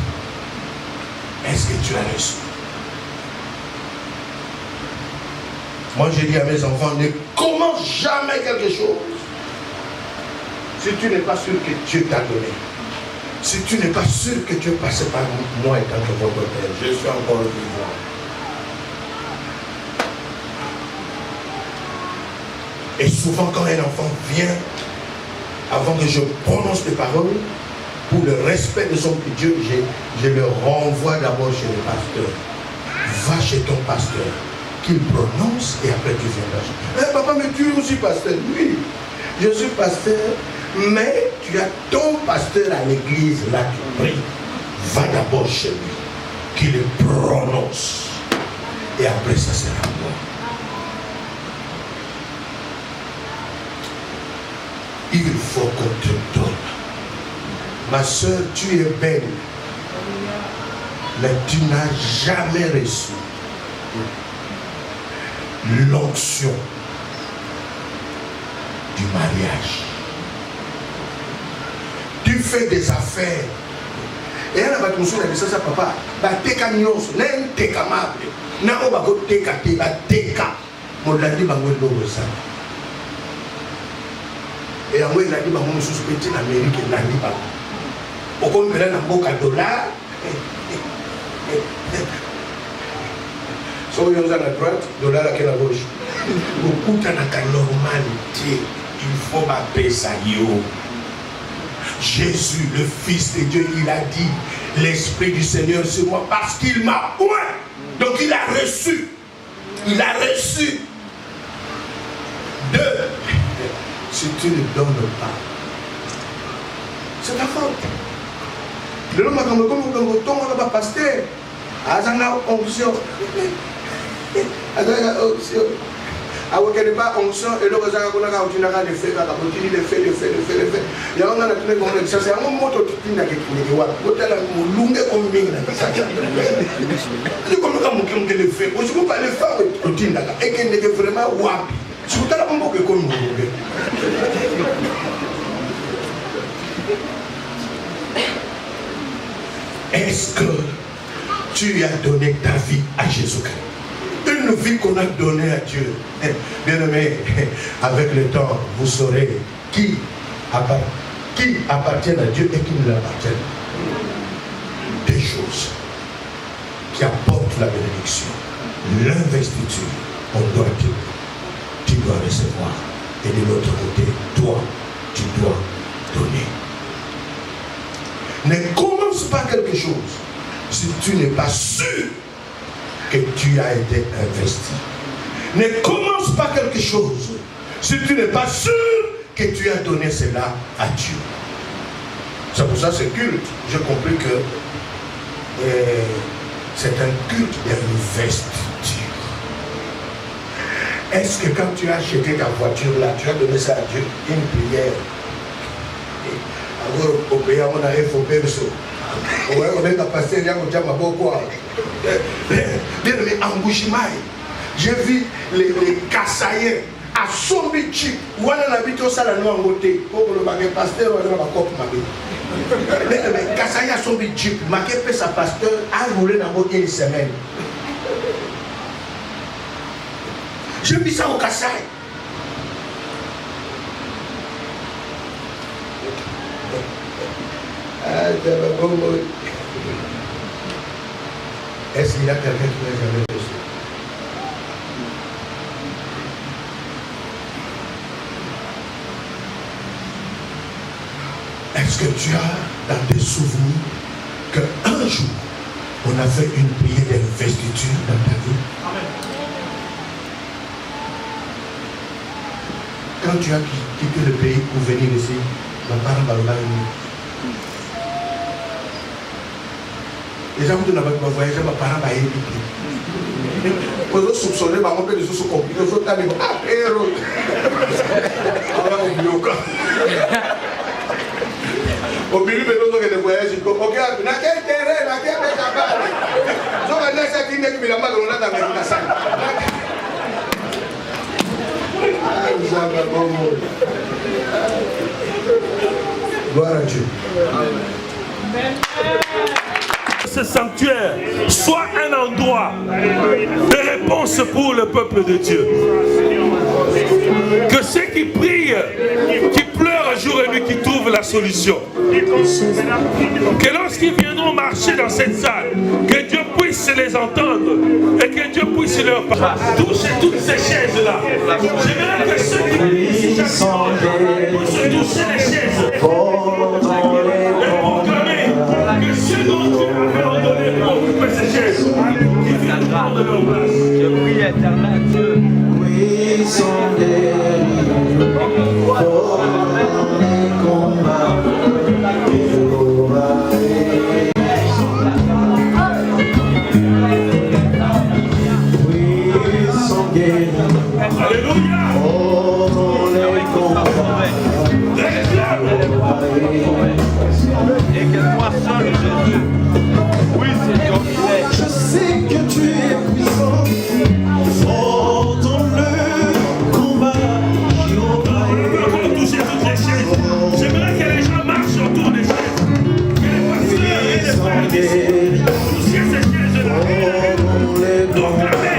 E: Est-ce que tu as reçu? Moi, j'ai dit à mes enfants, ne commence jamais quelque chose si tu n'es pas sûr que Dieu t'a donné. Si tu n'es pas sûr que tu es passé par moi étant que votre père, je suis encore vivant. Et souvent, quand un enfant vient, avant que je prononce les paroles, pour le respect de son petit Dieu, je le renvoie d'abord chez le pasteur. Va chez ton pasteur, qu'il prononce et après tu viendras. Papa, mais tu es aussi pasteur? Oui, je suis pasteur, mais tu as ton pasteur à l'église, là tu pries. Va d'abord chez lui, qu'il le prononce. Et après ça sera moi. Il faut qu'on te donne. Ma soeur, tu es belle, mais tu n'as jamais reçu l'onction du mariage. Tu fais des affaires. Et elle va te montrer ça, papa. Bateka nyonso, n'en teka mable. Na oba go teka te, bateka. Molandi bango lobo ça. Et en moi, il a dit, je suis petit en Amérique, il a dit, au contraire, il a un dollar. Si vous êtes à la droite, dollar à la gauche. Beaucoup de normalité, il faut m'appeler ça. Jésus, le Fils de Dieu, il a dit, l'Esprit du Seigneur sur moi, parce qu'il m'a point. Donc il a reçu. Il a reçu. Si tu ne donnes pas, c'est ta faute. Le nom comme on va pasteur. Azanga onction. Azanga onction. Awakene pas onction et le Azanga Konaka Utinaka le fait, la continue le fait. Il y a un an à tous les moments, ça c'est un mot qui n'a qu'à voir. Hôtel à Moulungue comme Ming. Tu comme quand le fait. Je ne peux pas le faire au Tinaka. Et qu'il n'est vraiment wapi. Si vous avez un mot que comme vous. Est-ce que tu as donné ta vie à Jésus-Christ? Une vie qu'on a donnée à Dieu. Bien-aimé, avec le temps, vous saurez qui appartient à Dieu et qui ne l'appartient pas. Des choses qui apportent la bénédiction. L'investiture, on doit dire. Tu dois recevoir. Et de l'autre côté, toi, tu dois donner. Ne commence pas quelque chose si tu n'es pas sûr que tu as été investi. Ne commence pas quelque chose si tu n'es pas sûr que tu as donné cela à Dieu. C'est pour ça que ce culte, j'ai compris que c'est un culte d'investiture. Est-ce que quand tu as acheté ta voiture là, tu as donné ça à Dieu? Une prière. Alors, au pays, on a fait perso. On a passé là, on a beaucoup. Mais engouement. J'ai vu les Kassaïens à Sombi Chip. Où on a habité au salon en côté. Pour le baguette pasteur, on a ma copie. Mais Kassaïens à Sombi Chip, ma copie sa pasteur a roulé dans votre une semaine. J'ai vu ça au Kassai. Est-ce qu'il y a quelqu'un qui n'a jamais reçu? Est-ce que tu as dans tes souvenirs qu'un jour, on a fait une prière d'investiture dans ta vie? Quand tu as quitté le pays pour venir ici, ma parole m'a les gens qui ont voyagé, ma parole m'a évité. Quand ils ont soupçonné, ma mère les ont compliqués, ils ont dit, ah, héros. Alors, on oublie encore. Au milieu de l'autre, il y a des voyages, il dit, ok, n'a quel terrain, n'a quel bécapal. Ils ont dit, ça qui n'est que la main de l'on a dans la salle. Gloire à Dieu.
F: Ce sanctuaire soit un endroit de réponse pour le peuple de Dieu. Que ceux qui prient, qui pleurent jour et nuit, qui trouvent la solution. Que lorsqu'ils viendront marcher dans cette salle, que Dieu puisse les entendre et que Dieu puisse leur toucher toutes ces chaises-là. J'aimerais que ceux qui puissent toucher les chaises et proclamer que ceux dont Dieu a fait ordonner pour occuper ces chaises, qu'ils viennent prendre leur place.
G: Je prie éternel Dieu. Oui, sont guéris pour les combats.
F: Alléluia.
G: Et que toi seul, Jésus, oui, c'est ton filet.
H: Je sais que tu es puissant, fort dans le combat.
F: On va toucher toutes les chaises. J'aimerais que les gens marchent autour des chaises. Que les pasteurs et les frères d'ici touchent ces chaises-là. Proclamez.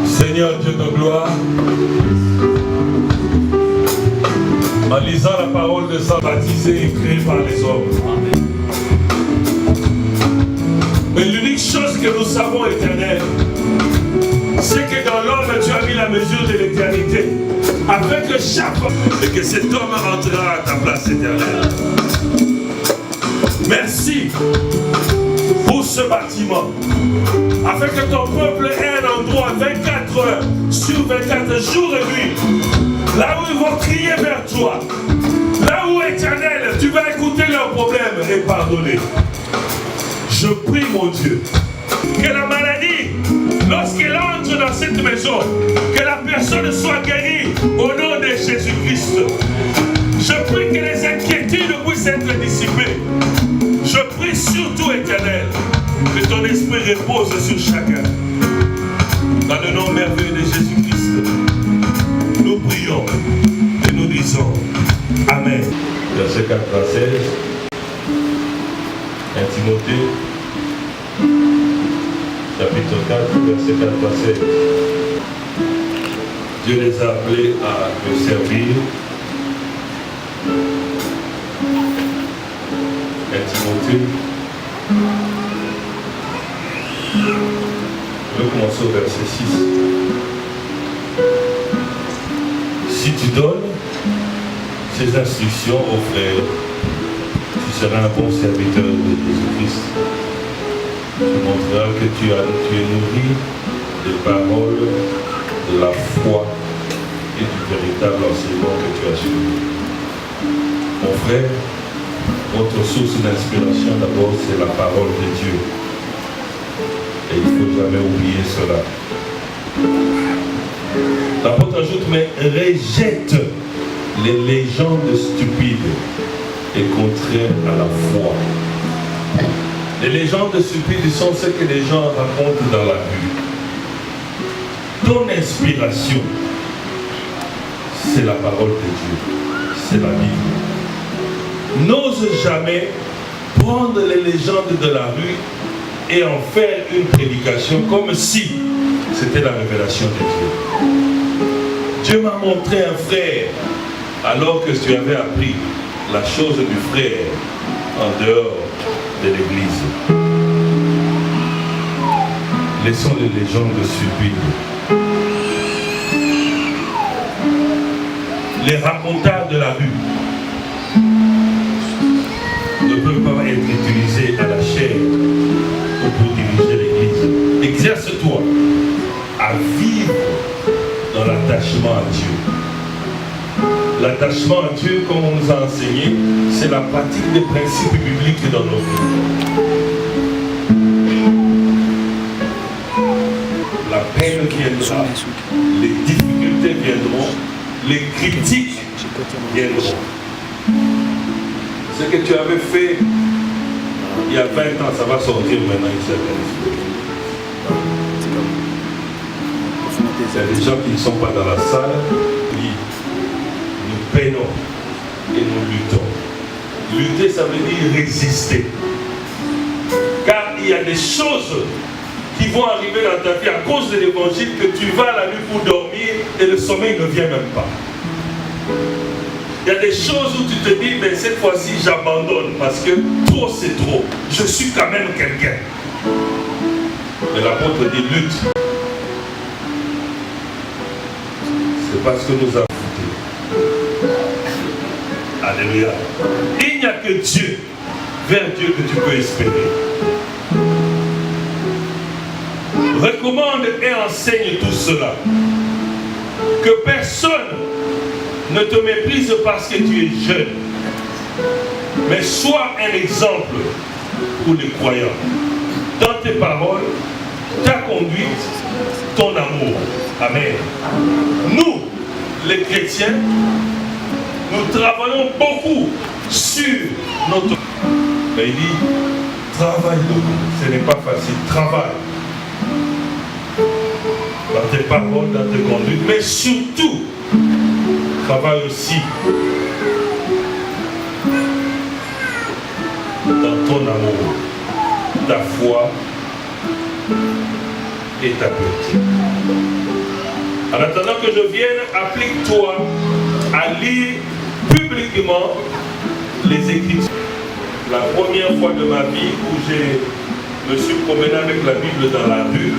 D: Seigneur Dieu de gloire, en lisant la parole de sang baptisé et créé par les hommes. Mais l'unique chose que nous savons, Éternel, c'est que dans l'homme tu as mis la mesure de l'éternité, afin que chaque homme et que cet homme entrera à ta place éternelle. Merci pour ce bâtiment, afin que ton peuple ait un endroit 24 heures sur 24, jours et nuits, là où ils vont crier vers toi, là où, Éternel, tu vas écouter leurs problèmes et pardonner. Je prie, mon Dieu, que la maladie, lorsqu'elle entre dans cette maison, que la personne soit guérie au nom de Jésus-Christ. Je prie que les inquiétudes puissent être dissipées. Je prie surtout, Éternel, que ton esprit repose sur chacun. Dans le nom merveilleux de Jésus-Christ, nous prions et nous disons Amen.
I: Verset 4 à 16, 1 Timothée, chapitre 4, verset 4 à 16.
D: Dieu les a appelés à le servir.
I: 1 Timothée, nous commençons au verset 6.
D: Si tu donnes,
I: ces instructions aux frères, tu seras un bon serviteur de Jésus-Christ. Tu montreras que tu es nourri des paroles, de la foi et du véritable enseignement que tu as suivi. Mon frère, votre source d'inspiration d'abord, c'est la parole de Dieu. Et il ne faut jamais oublier cela. L'apôtre ajoute, mais rejette les légendes stupides et contraires à la foi. Les légendes stupides sont ce que les gens racontent dans la rue. Ton inspiration, c'est la parole de Dieu, c'est la Bible. N'ose jamais prendre les légendes de la rue et en faire une prédication comme si c'était la révélation de Dieu. Dieu m'a montré un frère alors que tu avais appris la chose du frère en dehors de l'église. Laissons les légendes stupides. Les racontards de la rue ne peuvent pas être utilisés à la chair ou pour diriger l'église. Exerce-toi à vivre dans l'attachement à Dieu. L'attachement à Dieu, comme on nous a enseigné, c'est la pratique des principes bibliques dans nos vies. La peine viendra, les difficultés viendront, les critiques viendront. Ce que tu avais fait il y a 20 ans, ça va sortir maintenant ici. Il y a des gens qui ne sont pas dans la salle, oui. Nous peinons et nous luttons. Lutter, ça veut dire résister. Car il y a des choses qui vont arriver dans ta vie à cause de l'évangile que tu vas la nuit pour dormir et le sommeil ne vient même pas. Il y a des choses où tu te dis, mais cette fois-ci j'abandonne parce que trop c'est trop. Je suis quand même quelqu'un. Mais l'apôtre dit lutte. C'est parce que nous avons lutté. Alléluia. Il n'y a que Dieu, vers Dieu que tu peux espérer. Recommande et enseigne tout cela. Que personne ne te méprise parce que tu es jeune, mais sois un exemple pour les croyants. Dans tes paroles, ta conduite, ton amour. Amen. Nous, les chrétiens, nous travaillons beaucoup sur notre... Mais il dit, travaille beaucoup. Ce n'est pas facile. Travaille. Dans tes paroles, dans tes conduites, mais surtout, travaille aussi dans ton amour, ta foi et ta beauté. En attendant que je vienne, applique-toi à lire publiquement les Écritures. La première fois de ma vie où je me suis promené avec la Bible dans la rue,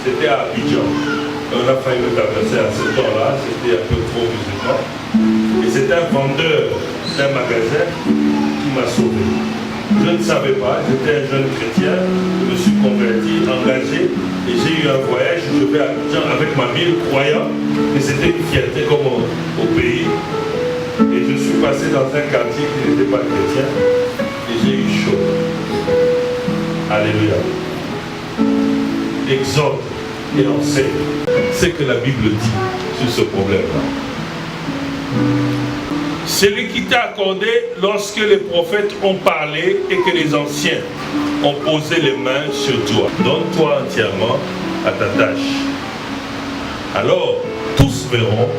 I: c'était à Abidjan. On a failli me traverser à ce temps-là, c'était un peu trop musulman. Et c'était un vendeur d'un magasin qui m'a sauvé. Je ne savais pas, j'étais un jeune chrétien, je me suis converti, engagé, et j'ai eu un voyage où je vais à Abidjan avec ma Bible, croyant que c'était une fierté comme au pays. Et je suis passé dans un quartier qui n'était pas chrétien, et j'ai eu chaud. Alléluia. Exhorte et enseigne ce que la Bible dit sur ce problème-là. Celui qui t'a accordé lorsque les prophètes ont parlé et que les anciens ont posé les mains sur toi. Donne-toi entièrement à ta tâche. Alors, tous verront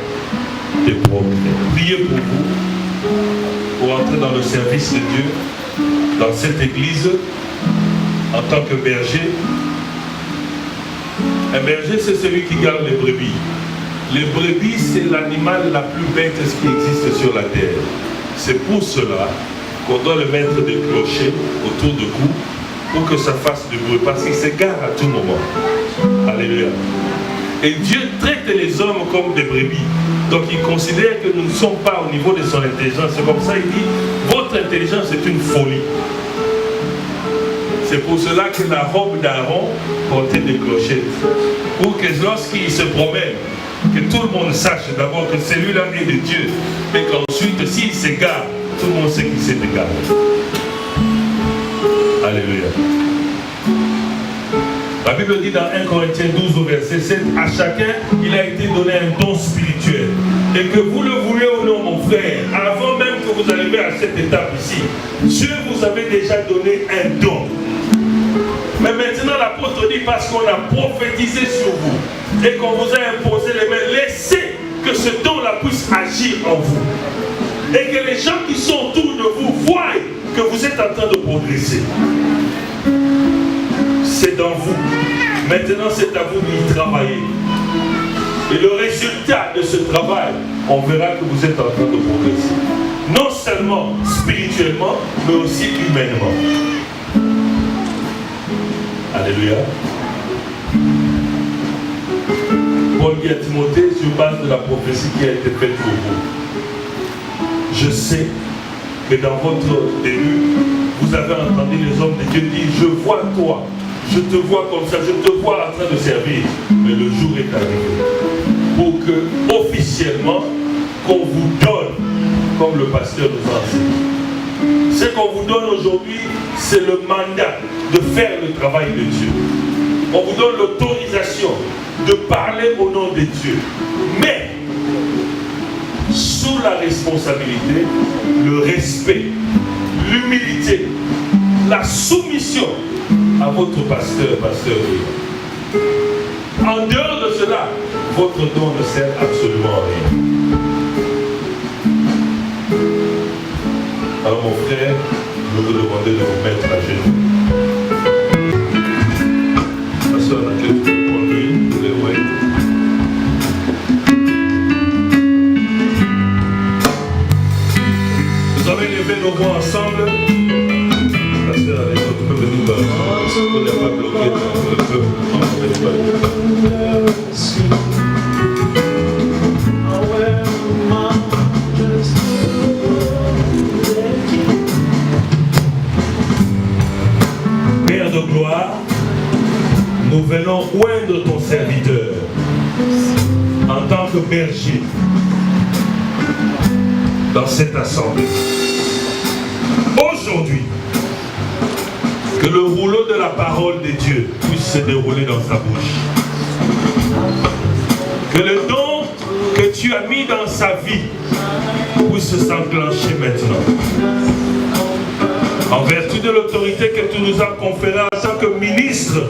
I: tes progrès. Priez pour vous, pour entrer dans le service de Dieu, dans cette église, en tant que berger. Un berger, c'est celui qui garde les brebis. Les brebis, c'est l'animal la plus bête qui existe sur la terre. C'est pour cela qu'on doit le mettre des clochers autour du cou pour que ça fasse du bruit, parce qu'il s'égare à tout moment. Alléluia. Et Dieu traite les hommes comme des brebis. Donc il considère que nous ne sommes pas au niveau de son intelligence. C'est comme ça, il dit, votre intelligence est une folie. C'est pour cela que la robe d'Aaron portait des clochettes. Pour que lorsqu'il se promène, que tout le monde sache d'abord que celui-là est de Dieu. Et qu'ensuite, s'il s'égare, tout le monde sait qu'il s'est égaré. Alléluia. La Bible dit dans 1 Corinthiens 12 au verset 7, à chacun il a été donné un don spirituel. Et que vous le voulez ou non, mon frère, avant même que vous arriviez à cette étape ici, Dieu vous avait déjà donné un don. Mais maintenant l'apôtre dit, parce qu'on a prophétisé sur vous et qu'on vous a imposé les mains, laissez que ce don-là puisse agir en vous. Et que les gens qui sont autour de vous voient que vous êtes en train de progresser. C'est dans vous. Maintenant, c'est à vous d'y travailler. Et le résultat de ce travail, on verra que vous êtes en train de progresser. Non seulement spirituellement, mais aussi humainement. Alléluia. Paul dit à Timothée, sur base de la prophétie qui a été faite pour vous. Je sais que dans votre début, vous avez entendu les hommes de Dieu dire, je vois toi. Je te vois comme ça, je te vois en train de servir. Mais le jour est arrivé pour que, officiellement, qu'on vous donne, comme le pasteur nous enseigne. Ce qu'on vous donne aujourd'hui, c'est le mandat de faire le travail de Dieu. On vous donne l'autorisation de parler au nom de Dieu. Mais, sous la responsabilité, le respect, l'humilité, la soumission à votre pasteur. En dehors de cela, votre don ne sert absolument à rien. Alors mon frère, je vais vous demander de vous mettre à genoux. Pasteur, on a quelque chose pour lui, vous les voyez. Vous allez lever nos voix ensemble. Pasteur, allez, tu peux venir par là. On n'a pas bloqué le peuple. On ne peut pas. Père de gloire, nous venons oindre ton serviteur en tant que berger dans cette assemblée. Aujourd'hui, que le rouleau de la parole de Dieu puisse se dérouler dans sa bouche. Que le don que tu as mis dans sa vie puisse s'enclencher maintenant. En vertu de l'autorité que tu nous as conférée en tant que ministre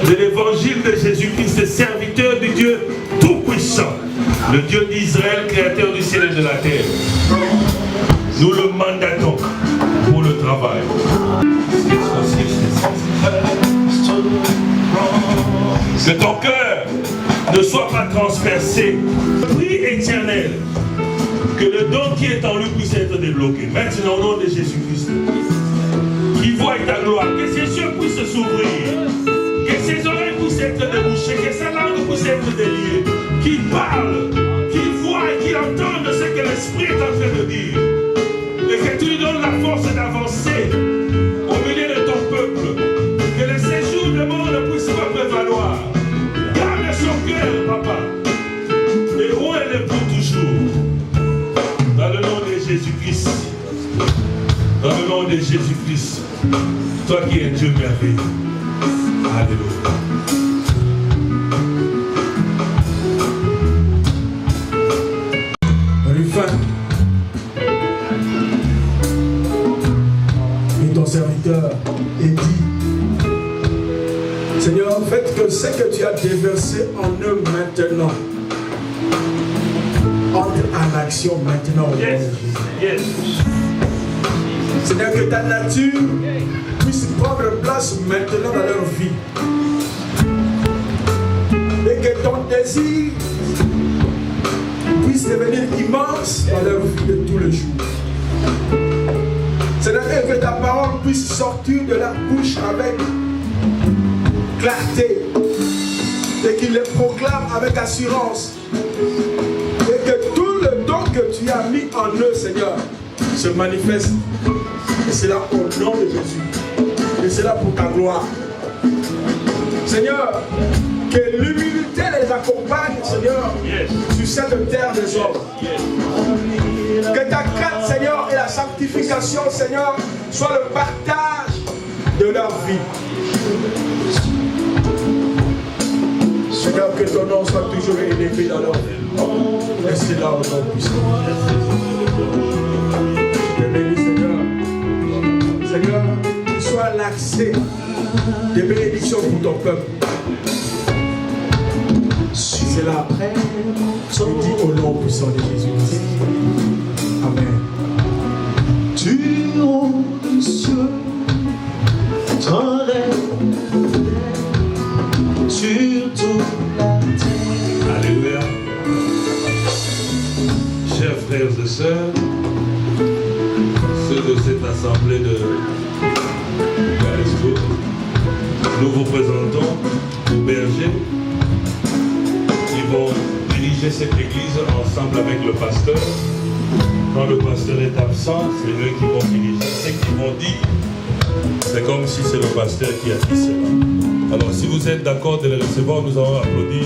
I: de l'évangile de Jésus-Christ, serviteur du Dieu Tout-Puissant, le Dieu d'Israël, créateur du ciel et de la terre. Nous le mandatons pour le travail. Que ton cœur ne soit pas transpercé. Prie éternel, que le don qui est en lui puisse être débloqué. Maintenant, au nom de Jésus-Christ, qu'il voie ta gloire, que ses yeux puissent s'ouvrir, que ses oreilles puissent être débouchées, que sa langue puisse être déliée, qu'il parle, qu'il voie et qu'il entende ce que l'Esprit est en train de dire. Et que tu lui donnes la force d'avancer au milieu de ton peuple. Que le séjour de mort ne puisse pas prévaloir. Garde son cœur, papa. Et roule-le pour toujours. Dans le nom de Jésus-Christ. Dans le nom de Jésus-Christ. Toi qui es Dieu merveilleux. Alléluia.
J: Rufin. Ton serviteur et dit, Seigneur, faites que ce que tu as déversé en eux maintenant entre en action maintenant au nom de Jésus. Seigneur, que ta nature puisse prendre place maintenant dans leur vie et que ton désir puisse devenir immense dans leur vie de tous les jours. Seigneur, que ta parole puisse sortir de la bouche avec clarté et qu'ils les proclament avec assurance. Et que tout le don que tu as mis en eux, Seigneur, se manifeste. Et c'est là au nom de Jésus. Et c'est là pour ta gloire. Seigneur, que l'humilité les accompagne, Seigneur, sur cette terre des hommes. Que ta crainte, Seigneur, et la sanctification, Seigneur, soient le partage de leur vie. Seigneur, que ton nom soit toujours élevé dans leur vie. Et c'est là au nom puissant. Je te bénis, Seigneur. Seigneur, que soit l'accès des bénédictions pour ton peuple. C'est là, je dis au nom puissant de Jésus. Amen.
H: Tu haut du ciel, ton règne sur toute la terre.
I: Alléluia. Chers frères et sœurs, ceux de cette assemblée de Galesto, nous vous présentons aux bergers qui vont diriger cette église ensemble avec le pasteur. Quand le pasteur est absent, c'est eux qui vont diriger. Ce qu'ils vont dire, c'est comme si c'est le pasteur qui a dit cela. Alors si vous êtes d'accord de les recevoir, nous allons applaudir.